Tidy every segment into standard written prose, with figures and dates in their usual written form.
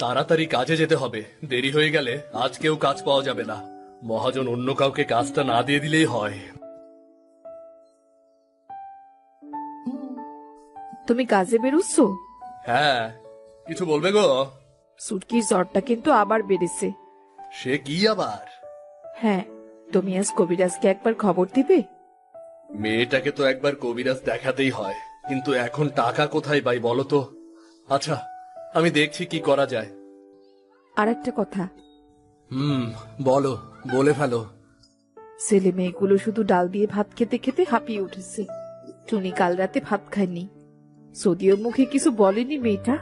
তাড়াতাড়ি কাজে যেতে হবে, দেরি হয়ে গেলে আজকেও কাজ পাওয়া যাবে না। মহাজন অন্য কাউকে কাজটা না দিয়ে দিলেই হয়। তুমি কাজে বেরোচ্ছ? হ্যাঁ, কিছু বলবে গো? সুটকির জ্বরটা কিন্তু আবার বেড়েছে। সে কি আবার? হ্যাঁ, তুমি আজ কবিরাজকে একবার খবর দিবে? মেয়েটাকে তো একবার কবিরাজ দেখাতেই হয়, কিন্তু এখন টাকা কোথায় পাই বলো তো? আচ্ছা, আমি দেখছি কি করা যায়। আর একটা কথা, বলো, বলে ফেলো। ছেলে মেয়েগুলো শুধু ডাল দিয়ে ভাত খেতে খেতে হাঁপিয়ে উঠেছে। টুনি কাল রাতে ভাত খায়নি, যদিও মুখে কিছু বলেনি মেয়েটা,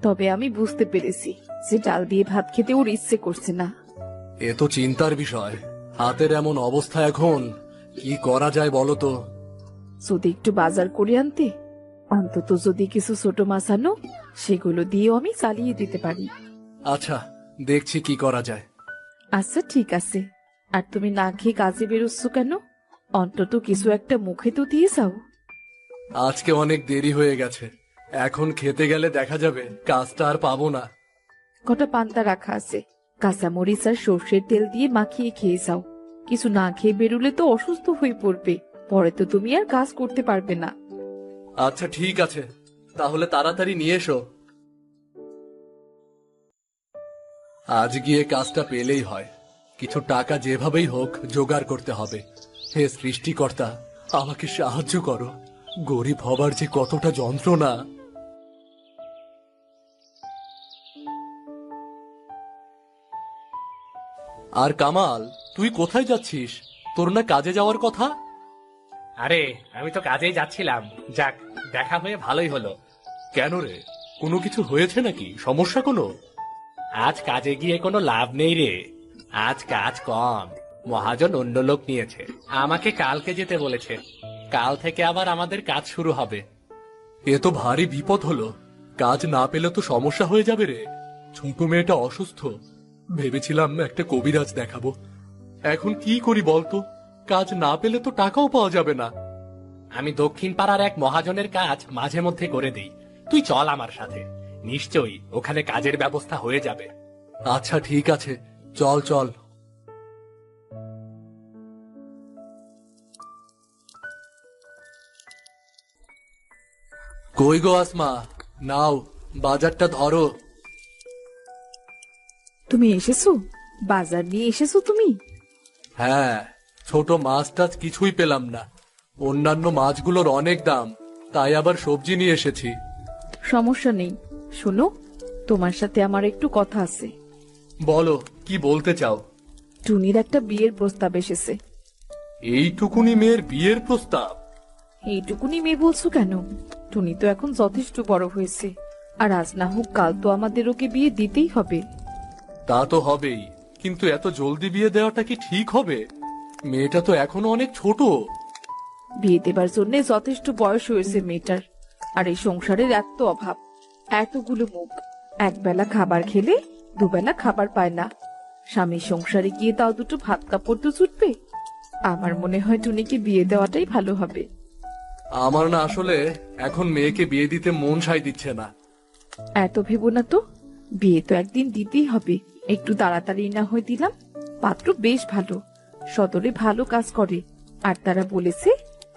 তবে আমি বুঝতে পেরেছি যে ডাল দিয়ে ভাত খেতে ওর ইচ্ছে করছে না। এ তো চিন্তার বিষয়। হাতের এমন অবস্থা এখন, কি করা যায় বলো তো? যদি একটু বাজার করে আনতে, অন্তত যদি কিছু ছোট মাছ আনো, সেগুলো দিয়েও আমি চালিয়ে দিতে পারি। আচ্ছা, দেখছি কি করা যায়। আচ্ছা ঠিক আছে। আর তুমি না খেয়ে কাজে বেরোচ্ছ কেন? অন্তত কিছু একটা মুখে তো দিয়ে যাও। আজকে অনেক দেরি হয়ে গেছে, এখন খেতে গেলে দেখা যাবে কাজটা আর পাবো না। কটা পান্তা রাখা আছে, কাঁচামরিচ আর সর্ষের তেল দিয়ে মাখিয়ে খেয়ে যাও। কিছু না খেয়ে বেরোলে তো অসুস্থ হয়ে পড়বে, পরে তো তুমি আর কাজ করতে পারবে না। আচ্ছা ঠিক আছে, তাহলে তাড়াতাড়ি নিয়ে এসো। আজ গিয়ে কাজটা পেলেই হয়। কিছু টাকা যেভাবেই হোক জোগাড় করতে হবে। হে সৃষ্টিকর্তা, আমাকে সাহায্য করো। গরিব হবার যে কতটা যন্ত্রণা। আর কামাল, তুই কোথায় যাচ্ছিস? তোর না কাজে যাওয়ার কথা? আরে আমি তো কাজেই যাচ্ছিলাম। যাক, দেখা হয়ে ভালোই হলো। কেন রে, কোনো কিছু হয়েছে নাকি? সমস্যা কোনো? আজ কাজে গিয়ে কোনো লাভ নেই রে। আজ কাজ কম, মহাজন অন্য লোক নিয়েছে। আমাকে কালকে যেতে বলেছে। কাল থেকে আবার আমাদের কাজ শুরু হবে। এ তো ভারী বিপদ হলো। কাজ না পেলে তো সমস্যা হয়ে যাবে রে। ছোট মেয়েটা অসুস্থ, ভেবেছিলাম একটা কবিরাজ দেখাবো। এখন কি করি বলতো? কাজ না পেলে তো টাকাও পাওয়া যাবে না। আমি দক্ষিণ পাড়ার এক মহাজনের কাজ মাঝে মধ্যে করে দিই। তুই চল আমার সাথে, নিশ্চয়ই ওখানে কাজের ব্যবস্থা হয়ে যাবে। আচ্ছা ঠিক আছে, চল চল। কই গো আসমা, নাও বাজারটা ধরো। তুমি এসেছো? বাজার নিয়ে এসেছো তুমি? হ্যাঁ, ছোট মাছ টাছ কিছুই পেলাম না। অন্যান্য মাছগুলোর অনেক দাম, তাই আবার সবজি নিয়ে এসেছি। সমস্যা নেই, শোনো, তোমার সাথে আমার একটু কথা আছে। বলো, কি বলতে চাও? টুনির একটা বিয়ের প্রস্তাব এসেছে। এইটুকুনি মেয়ের বিয়ের প্রস্তাব? এইটুকুনি মেয়ে বলছো কেন? টুনি তো এখন যথেষ্ট বড় হয়েছে, আর আজ না হোক কাল তো আমাদের ওকে বিয়ে দিতেই হবে। তা তো হবেই, কিন্তু এত জলদি বিয়ে দেওয়াটা কি ঠিক হবে? মেয়েটা তো এখনো অনেক ছোট। বিয়ে দেবার জন্য যথেষ্ট বয়স হয়েছে মেয়েটার, আর এই সংসারের এত অভাব, এতগুলো মুখ, একবেলা খাবার খেলে দুবেলা খাবার পায় না। স্বামীর সংসারে গিয়ে তাও দুটো ভাত কাপড় তো জুটবে। আমার মনে হয় টুনিকে বিয়ে দেওয়াটাই ভালো হবে। আমার না আসলে এখন মেয়েকে বিয়ে দিতে মন সায় দিচ্ছে না। এত ভেবো না তো, বিয়ে তো একদিন দিতেই হবে। একটু তাড়াতাড়ি না হয়ে দিলাম। পাত্র বেশ ভালো, সদরে ভালো কাজ করে, আর তারা বলেছে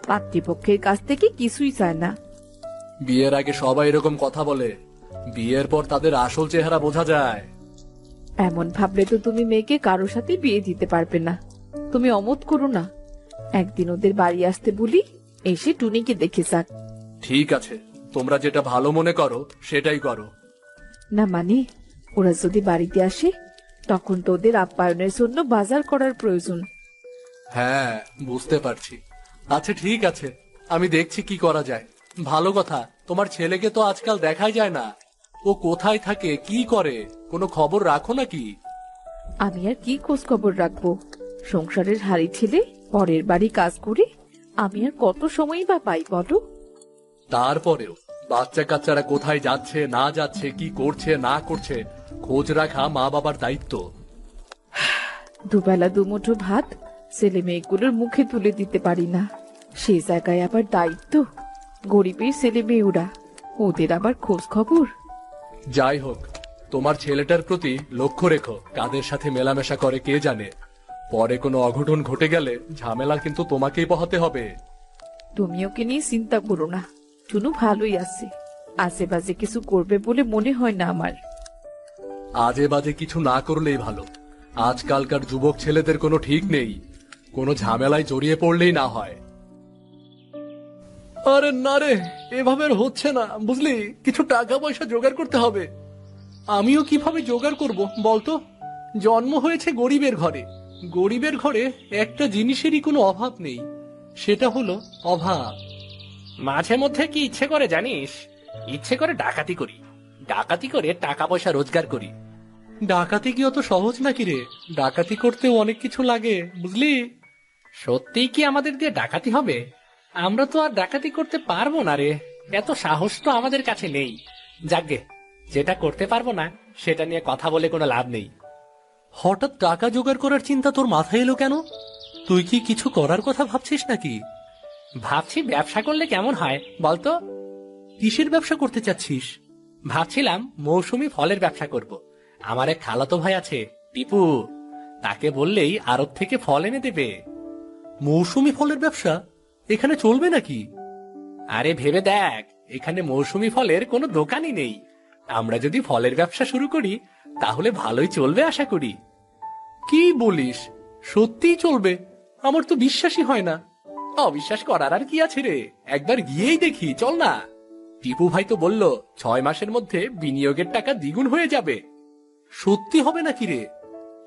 পাত্রীপক্ষের কাছ থেকে কিছুই চায় না। বিয়ের আগে সবাই এরকম কথা বলে, বিয়ের পর তাদের আসল চেহারা বোঝা যায়। এমন ভাবলে তো তুমি মেয়েকে কারোর সাথে বিয়ে দিতে পারবে না। তুমি অমত করো না, একদিন ওদের বাড়ি আসতে বলি, এসে টুনিকে দেখে যাক। ঠিক আছে, তোমরা যেটা ভালো মনে করো সেটাই করো। না মানে, ওরা যদি বাড়িতে আসে, তখন তো ওদের আপ্যায়নের জন্য বাজার করার প্রয়োজন। হ্যাঁ, বুঝতে পারছি। আচ্ছা ঠিক আছে, আমি দেখছি কি করা যায়। ভালো কথা, তোমার ছেলেকে তো আজকাল দেখাই যায় না। ও কোথায় থাকে, কি করে, কোনো খবর রাখো নাকি? আমি আর কি খোঁজ খবর রাখবো? সংসারের হাড়ি ছেলে পরের বাড়ি কাজ করে আমি আর কত সময়ই বা পাই বলো? তারপরেও বাচ্চা কাচ্চারা কোথায় যাচ্ছে না যাচ্ছে, কি করছে না করছে, খোঁজ রাখা মা বাবার দায়িত্ব। দুবেলা দুমুঠো ভাত ছেলে মেয়েগুলোর মুখে তুলে দিতে পারি না, সে জায়গায় আবার দায়িত্ব। গরিবের ছেলে মেয়ে ওরা, ওদের আবার খোঁজ খবর। যাই হোক, তোমার ছেলেটার প্রতি লক্ষ্য রেখো, কাদের সাথে মেলামেশা করে কে জানে। পরে কোনো অঘটন ঘটে গেলে ঝামেলা কিন্তু তোমাকেই পোহাতে হবে। তুমি ওকে নিয়ে চিন্তা করো না, টুনু ভালোই আছে। আশেপাশে কিছু করবে বলে মনে হয় না আমার। আজে বাজে কিছু না করলেই ভালো। আজকালকার যুবক ছেলেদের কোনো ঠিক নেই, কোনো ঝামেলায় জড়িয়ে পড়লেই না হয়। আরে না রে, এভাবে আর হচ্ছে না বুঝলি, কিছু টাকা পয়সা জোগাড় করতে হবে। আমিও কিভাবে জোগাড় করব বলতো? জন্ম হয়েছে গরিবের ঘরে, গরিবের ঘরে একটা জিনিসেরই কোনো অভাব নেই, সেটা হলো অভাব। মাঝে মধ্যে কি ইচ্ছে করে জানিস? ইচ্ছে করে ডাকাতি করি, ডাকাতি করে টাকা পয়সা রোজগার করি। ডাকাতি কি অত সহজ নাকি রে? ডাকাতি করতেও অনেক কিছু লাগে বুঝলি। সত্যিই কি আমাদের দিয়ে ডাকাতি হবে? আমরা তো আর ডাকাতি করতে পারবো না রে, এত সাহস তো আমাদের কাছে নেই। যাকগে, যেটা করতে পারবো না সেটা নিয়ে কথা বলে কোনো লাভ নেই। হঠাৎ টাকা জোগাড় করার চিন্তা তোর মাথায় এলো কেন? তুই কি কিছু করার কথা ভাবছিস নাকি? ভাবছি ব্যবসা করলে কেমন হয় বলতো? কিসের ব্যবসা করতে চাচ্ছিস? ভাবছিলাম মৌসুমী ফলের ব্যবসা করব। আমার এক খালাতো ভাই আছে টিপু, তাকে বললেই আড়ত থেকে ফল এনে দেবে। মৌসুমী ফলের ব্যবসা এখানে চলবে নাকি? আরে ভেবে দেখ, এখানে মৌসুমী ফলের কোনো দোকানই নেই। আমরা যদি ফলের ব্যবসা শুরু করি তাহলে ভালোই চলবে আশা করি। কি বলিস, সত্যিই চলবে? আমার তো বিশ্বাসই হয় না। অবিশ্বাস করার আর কি আছে রে, একবার গিয়েই দেখি, চল না। টিপু ভাই তো বলল 6 মাসের মধ্যে বিনিয়োগের টাকা দ্বিগুণ হয়ে যাবে। সত্যি হবে নাকি রে?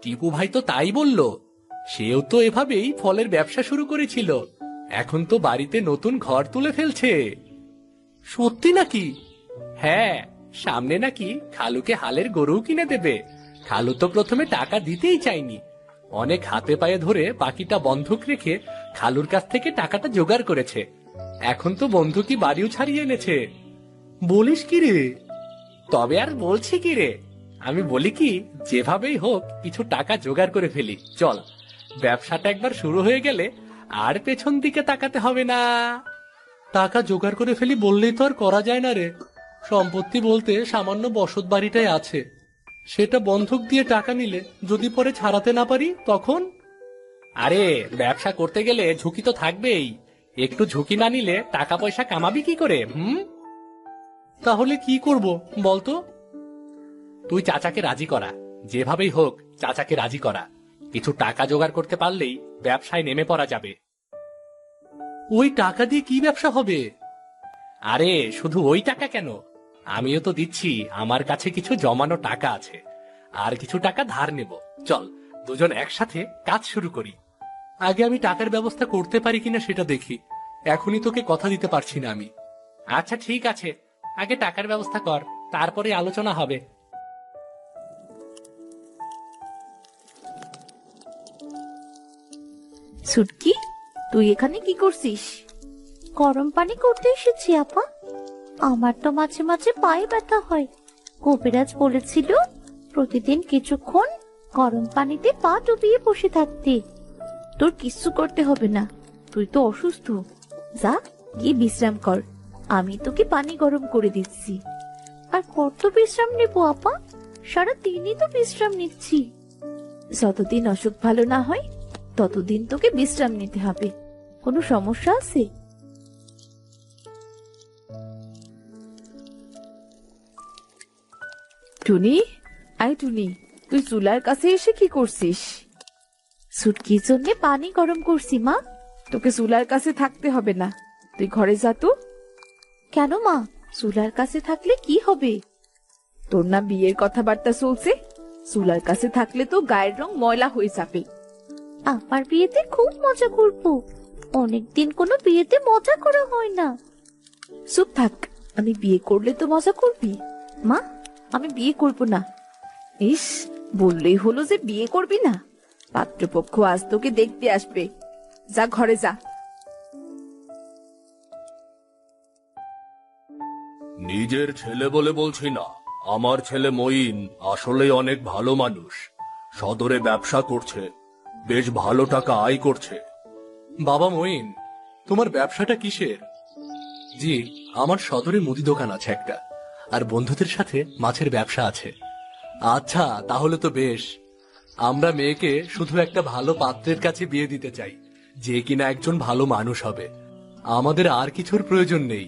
টিপু ভাই তো তাই বলল, সেও তো এভাবেই ফলের ব্যবসা শুরু করেছিল, এখন তো বাড়িতে নতুন ঘর তুলে ফেলছে। সত্যি নাকি? হ্যাঁ, সামনে নাকি খালুকে হালের গরু কিনে দেবে। খালু তো প্রথমে টাকা দিতেই চায়নি, অনেক হাতে পায়ে ধরে বাকিটা বন্ধক রেখে খালুর কাছ থেকে টাকাটা জোগাড় করেছে। এখন তো বন্ধকি বাড়িও ছাড়িয়ে এনেছে। বলিস কি রে? তবে আর বলছি কি রে, আমি বলি কি, যেভাবেই হোক কিছু টাকা জোগাড় করে ফেলি, চল। ব্যবসাটা একবার শুরু হয়ে গেলে আর পেছন দিকে তাকাতে হবে না। টাকা জোগাড় করে ফেলি বললেই তো আর করা যায় না রে। সম্পত্তি বলতে সামান্য বসত বাড়িটাই আছে, সেটা বন্ধক দিয়ে টাকা নিলে যদি পরে ছাড়াতে না পারি তখন? আরে ব্যবসা করতে গেলে ঝুঁকি তো থাকবেই, একটু ঝুঁকি না নিলে টাকা পয়সা কামাবি কি করে? তাহলে কি করব বলতো? তুই চাচাকে রাজি করা, যেভাবেই হোক চাচাকে রাজি করা। কিছু টাকা জোগাড় করতে পারলেই ব্যবসায় নেমে পড়া যাবে। ওই টাকা দিয়ে কি ব্যবসা হবে? আরে শুধু ওই টাকা কেন, আমিও তো দিচ্ছি, আমার কাছে কিছু জমানো টাকা আছে, আর কিছু টাকা ধার নেব। চল দুজন একসাথে কাজ শুরু করি। আগে আমি টাকার ব্যবস্থা করতে পারি কিনা সেটা দেখি, এখনই তোকে কথা দিতে পারছি না আমি। আচ্ছা ঠিক আছে, আগে টাকার ব্যবস্থা কর, তারপরে আলোচনা হবে। ছুটকি, তুই এখানে কি করছিস? গরম পানি করতে এসেছি আপা। আমার তো মাঝে মাঝে পায়ে ব্যথা হয়। কবিরাজ বলেছিল প্রতিদিন কিছুক্ষণ গরম পানিতে পা ডুবিয়ে বসে থাকতে। তোর কিচ্ছু করতে হবে না, তুই তো অসুস্থ। যা গিয়ে বিশ্রাম কর, আমি তোকে পানি গরম করে দিচ্ছি। আর কত বিশ্রাম নেবো আপা? সারা দিনই তো বিশ্রাম নিচ্ছি। যতদিন অসুখ ভালো না হয় ততদিন তোকে বিশ্রাম নিতে হবে। কোনো সমস্যা আছে? টুনি, আয় টুনি, তুই চুলার কাছে এসে কি করছিস? ছুটকির জন্য পানি গরম করছি মা। তোকে চুলার কাছে থাকতে হবে না, তুই ঘরে যা তো। কেন মা? চুলার কাছে থাকলে কি হবে? তোর না বিয়ের কথাবার্তা চলছে, চুলার কাছে থাকলে তো গায়ের রং ময়লা হয়ে যাবে। আমার বিয়েতে খুব মজা করবো। অনেকদিন কোনো বিয়েতে মজা করা হয় না। চুপ থাক, আমি বিয়ে করলে তো মজা করবি। মা, আমি বিয়ে করব না। ইস, বললেই হলো যে বিয়ে করবি না। পাত্রপক্ষ আজ তোকে দেখতে আসবে, যা ঘরে যা। নিজের ছেলে বলে বলছি না, আমার ছেলে মঈন আসলে অনেক ভালো মানুষ। সদরে ব্যবসা করছে, বেশ ভালো টাকা আয় করছে। বাবা মঈন, তোমার ব্যবসাটা কিসের? জি, আমার সদরে মুদি দোকান আছে একটা, আর বন্ধুদের সাথে মাছের ব্যবসা আছে। আচ্ছা, তাহলে তো বেশ। আমরা মেয়েকে শুধু একটা ভালো পাত্রের কাছে বিয়ে দিতে চাই, যে কিনা একজন ভালো মানুষ হবে। আমাদের আর কিছুর প্রয়োজন নেই।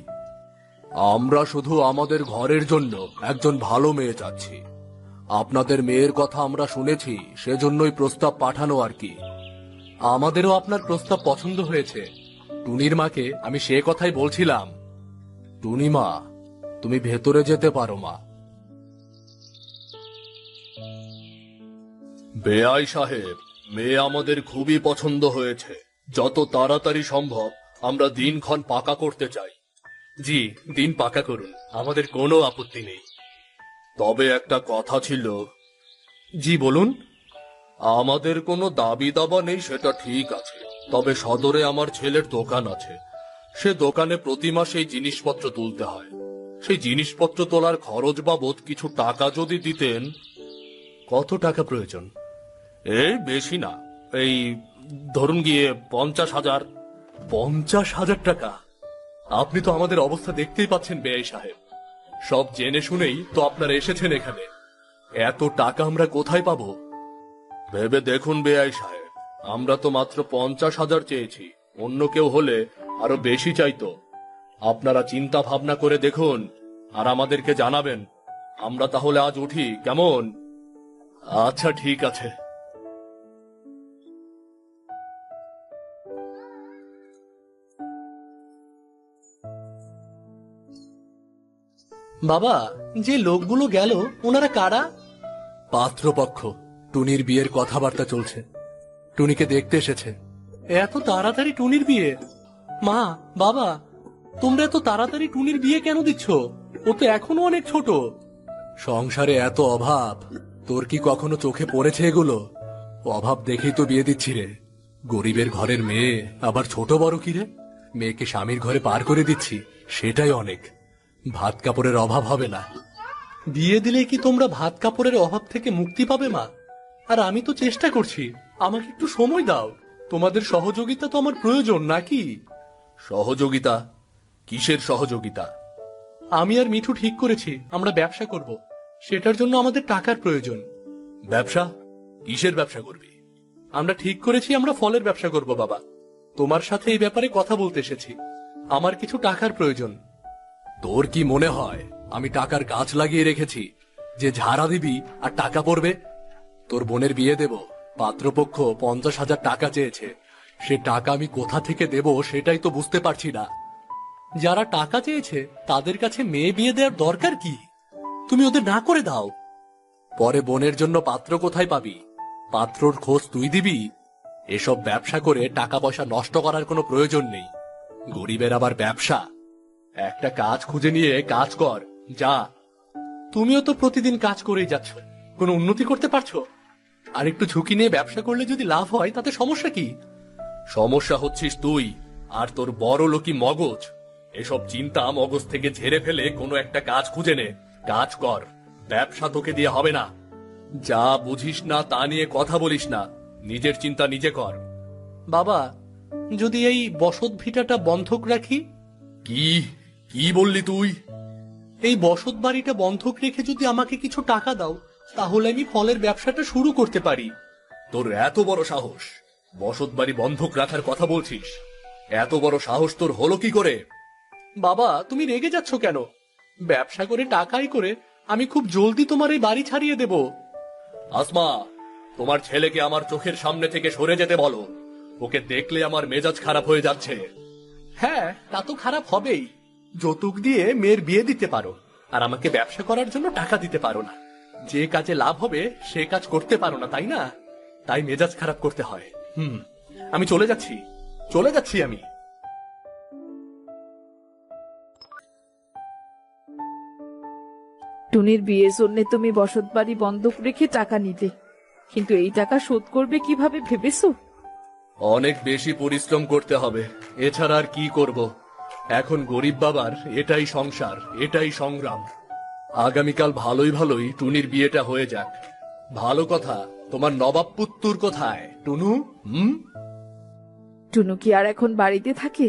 আমরা শুধু আমাদের ঘরের জন্য একজন ভালো মেয়ে চাচ্ছি। আপনাদের মেয়ের কথা আমরা শুনেছি, সেজন্যই প্রস্তাব পাঠানো আর কি। আমাদেরও আপনার প্রস্তাব পছন্দ হয়েছে। টুনির মাকে আমি সে কথাই বলছিলাম। টুনি মা, তুমি ভেতরে যেতে পারো মা। বেআই সাহেব, মেয়ে আমাদের খুবই পছন্দ হয়েছে। যত তাড়াতাড়ি সম্ভব আমরা দিনক্ষণ পাকা করতে চাই। জি, দিন পাকা করুন, আমাদের কোনো আপত্তি নেই। তবে একটা কথা ছিল। জি বলুন। আমাদের কোনো দাবি দাবা নেই সেটা ঠিক আছে, তবে সদরে আমার ছেলের দোকান আছে। সে দোকানে প্রতি মাসে জিনিসপত্র তুলতে হয়। সেই জিনিসপত্র তোলার খরচ বাবদ কিছু টাকা যদি দিতেন। কত টাকা প্রয়োজন? এই বেশি না, এই ধরুন গিয়ে 50,000। 50,000 টাকা? আপনি তো আমাদের অবস্থা দেখতেই পাচ্ছেন বেআই সাহেব। সব জেনে শুনেই তো আপনারা এসেছেন এখানে। এত টাকা আমরা কোথায় পাবো? ভেবে দেখুন বেআই সাহেব, আমরা তো মাত্র 50,000 চেয়েছি। অন্য কেউ হলে আরো বেশি চাইতো। আপনারা চিন্তা ভাবনা করে দেখুন আর আমাদেরকে জানাবেন। আমরা তাহলে আজ উঠি, কেমন? আচ্ছা, ঠিক আছে। বাবা, যে লোকগুলো গেল ওনারা কারা? পাত্রপক্ষ। টুনির বিয়ের কথাবার্তা চলছে। টুনিকে দেখতে এসেছে। এত তাড়াতাড়ি টুনির বিয়ে? মা, বাবা, তোমরা এত তাড়াতাড়ি টুনির বিয়ে কেন দিচ্ছ? ও তো এখনো অনেক ছোট। সংসারে এত অভাব, তোর কি কখনো চোখে পড়েছে এগুলো? অভাব দেখেই তো বিয়ে দিচ্ছি রে। গরিবের ঘরের মেয়ে আবার ছোট বড় কি রে? মেয়েকে স্বামীর ঘরে পার করে দিচ্ছি, সেটাই অনেক। ভাত কাপড়ের অভাব হবে না। বিয়ে দিলে কি তোমরা ভাত কাপড়ের অভাব থেকে মুক্তি পাবে মা? আর আমি তো চেষ্টা করছি, আমাকে একটু সময় দাও। তোমাদের সহযোগিতা তো আমার প্রয়োজন নাকি? সহযোগিতা? কিসের সহযোগিতা? আমি আর মিঠু ঠিক করেছি আমরা ব্যবসা করব। সেটার জন্য আমাদের টাকার প্রয়োজন। ব্যবসা? কিসের ব্যবসা করবি? আমরা ঠিক করেছি আমরা ফলের ব্যবসা করব বাবা। তোমার সাথে এই ব্যাপারে কথা বলতে এসেছি। আমার কিছু টাকার প্রয়োজন। তোর কি মনে হয় আমি টাকার গাছ লাগিয়ে রেখেছি যে ঝাড়া দিবি আর টাকা পড়বে? তোর বোনের বিয়ে দেব, পাত্রপক্ষ 50,000 টাকা চেয়েছে। সে টাকা আমি কোথা থেকে দেব সেটাই তো বুঝতে পারছি না। যারা টাকা চেয়েছে তাদের কাছে মেয়ে বিয়ে দেওয়ার দরকার কি? তুমি ওদের না করে দাও। পরে বোনের জন্য পাত্র কোথায় পাবি? পাত্রর খোঁজ তুই দিবি? এসব ব্যবসা করে টাকা পয়সা নষ্ট করার কোনো প্রয়োজন নেই। গরিবের আবার ব্যবসা? একটা কাজ খুঁজে নিয়ে কাজ কর, যা। তুমিও তো প্রতিদিন কাজ করেই যাচ্ছ, কোনো উন্নতি করতে পারছো? আর একটু ঝুঁকি নিয়ে ব্যবসা করলে যদি লাভ হয় তাতে সমস্যা কি? সমস্যা হচ্ছিস তুই আর তোর বড় লোকি মগজ। এসব চিন্তা মগজ থেকে ঝেড়ে ফেলে কোনো একটা কাজ খুঁজে নে, কাজ কর। ব্যবসা তোকে দিয়ে হবে না। যা বুঝিস না তা নিয়ে কথা বলিস না, নিজের চিন্তা নিজে কর। বাবা, যদি এই বসত ভিটাটা বন্ধক রাখি? কি কি বললি তুই? এই বসত বাড়িটা বন্ধক রেখে যদি আমাকে কিছু টাকা দাও, তাহলে আমি ফলের ব্যবসাটা শুরু করতে পারি। তোর এত বড় সাহস, বসত বাড়ি বন্ধক রাখার কথা বলছিস? এত বড় সাহস তোর হলো কি করে? বাবা, তুমি রেগে যাচ্ছ কেন? ব্যবসা করে টাকাই করে আমি খুব জলদি তোমার এই বাড়ি ছাড়িয়ে দেব। আসমা, তোমার ছেলেকে আমার চোখের সামনে থেকে সরে যেতে বলো। ওকে দেখলে আমার মেজাজ খারাপ হয়ে যাচ্ছে। হ্যাঁ, তা তো খারাপ হবেই। যৌতুক দিয়ে মেয়ের বিয়ে দিতে পারো, আর আমাকে ব্যবসা করার জন্য টাকা দিতে পারো না। যে কাজে লাভ হবে সে কাজ করতে পারো না, তাই না? তাই মেজাজ খারাপ করতে হয়। আমি চলে যাচ্ছি আমি। টুনির বিয়ের জন্য তুমি বসত বাড়ি বন্ধক রেখে টাকা নিতে, কিন্তু এই টাকা শোধ করবে কিভাবে ভেবেছো? অনেক বেশি পরিশ্রম করতে হবে, এছাড়া আর কি করব। এখন গরিব বাবার এটাই সংসার, এটাই সংগ্রাম। আগামীকাল ভালোই ভালোই টুনির বিয়েটা হয়ে যাক। ভালো কথা, তোমার নবাব পুত্তুর কোথায় টুনু? টুনু কি আর এখন বাড়িতে থাকে?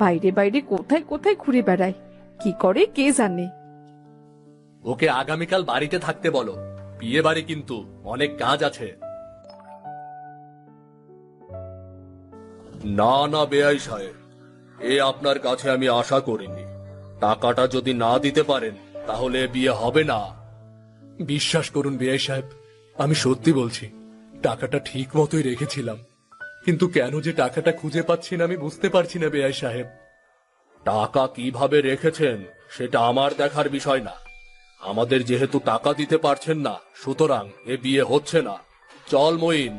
বাইরে বাইরে কোথায় কোথায় ঘুরে বেড়ায়, কি করে কে জানে। ওকে আগামীকাল বাড়িতে থাকতে বলো। বিয়ে বাড়ি কিন্তু অনেক কাজ আছে। না না বেআই সাহেব, এ আপনার কাছে আমি আশা করিনি। টাকাটা যদি না দিতে পারেন তাহলে বিয়ে হবে না। বিশ্বাস করুন বেআই সাহেব, আমি সত্যি বলছি, টাকাটা ঠিক মতোই রেখেছিলাম, কিন্তু কেন যে টাকাটা খুঁজে পাচ্ছি না আমি বুঝতে পারছি না বেআই সাহেব। টাকা কিভাবে রেখেছেন সেটা আমার দেখার বিষয় না। আমাদের যেহেতু টাকা দিতে পারছেন না, সুতরাং এ বিয়ে হচ্ছে না। চল মঈন।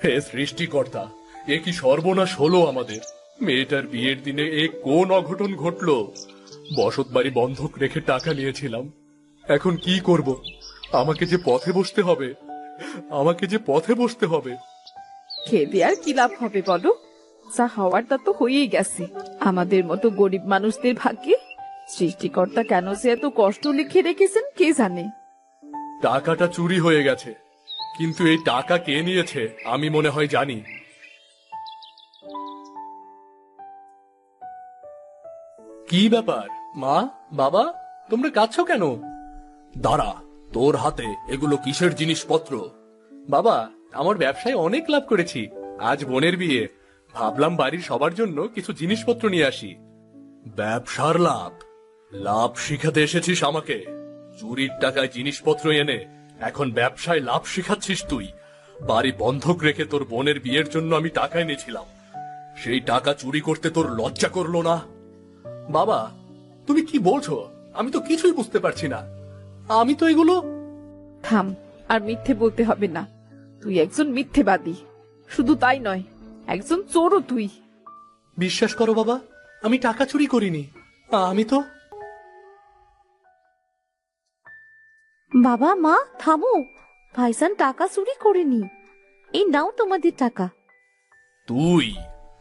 হে সৃষ্টিকর্তা, এ কি সর্বনাশ হলো আমাদের! মেয়েটার বিয়ের দিনে এ কোন অঘটন ঘটলো! বসত বাড়ি বন্ধক রেখে টাকা নিয়েছিলাম, এখন কি করব? আমাকে যে পথে বসতে হবে, আমাকে যে পথে বসতে হবে। খেয়ে দিয়ে আর কি লাভ হবে বলো? যা হওয়ার তা তো হয়েই গেছে। আমাদের মতো গরিব মানুষদের ভাগ্যে সৃষ্টিকর্তা কেন সে এত কষ্ট লিখে রেখেছেন কে জানে। টাকাটা চুরি হয়ে গেছে, কিন্তু এই টাকা কে নিয়েছে আমি মনে হয় জানি। কি ব্যাপার মা, বাবা, তোমরা কাঁদছো কেন? দাঁড়া, তোর হাতে এগুলো কিসের জিনিসপত্র? বাবা, আমার ব্যবসায় অনেক লাভ করেছি। আজ বোনের বিয়ে, ভাবলাম বাড়ির সবার জন্য কিছু জিনিসপত্র নিয়ে আসি। ব্যবসার লাভ? লাভ শিখাতে এসেছিস আমাকে? চুরির টাকায় জিনিসপত্র এনে এখন ব্যবসায় লাভ শিখাচ্ছিস তুই? বাড়ি বন্ধক রেখে তোর বোনের বিয়ের জন্য আমি টাকা এনেছিলাম, সেই টাকা চুরি করতে তোর লজ্জা করলো না? বাবা, তুমি কি বলছো? আমি তো কিছুই বুঝতে পারছি না। আমি তো এগুলো... থাম, আর মিথ্যে বলতে হবে না। তুই একজন মিথ্যেবাদী, শুধু তাই নয়, একজন চোরও তুই। বিশ্বাস করো বাবা, আমি টাকা চুরি করিনি। আমি তো... বাবা মা থামো, ভাইজান টাকা চুরি করেনি। এই নাও তোমাদের টাকা। তুই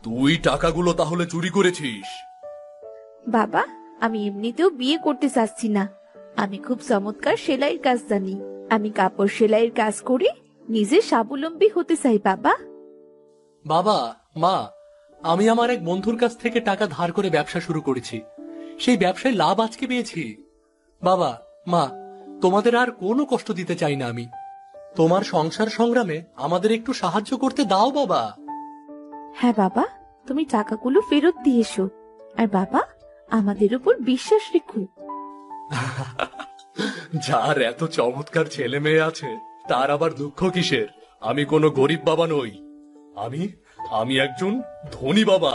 তুই টাকাগুলো তাহলে চুরি করেছিস? বাবা, আমি এমনিতেও বিয়ে করতে চাচ্ছি না। আমি খুব চমৎকার সেলাইয়ের কাজ জানি। আমি কাপড় সেলাইয়ের কাজ করে নিজে স্বাবলম্বী হতে চাই বাবা। বাবা, মা, আমি আমার এক বন্ধুর কাছ থেকে টাকা ধার করে ব্যবসা শুরু করেছি। সেই ব্যবসায় লাভ আজকে পেয়েছি। বাবা, মা, তোমাদের আর কোনো কষ্ট দিতে চাই না আমি। তোমার সংসার সংগ্রামে আমাদের একটু সাহায্য করতে দাও বাবা। হ্যাঁ বাবা, তুমি টাকাগুলো ফেরত দিয়ে এসো। আর বাবা, আমাদের উপর বিশ্বাস রেখো। যার এত চমৎকার ছেলে মেয়ে আছে তার আবার দুঃখ কিসের? আমি কোনো গরিব বাবা নই, আমি আমি একজন ধনী বাবা।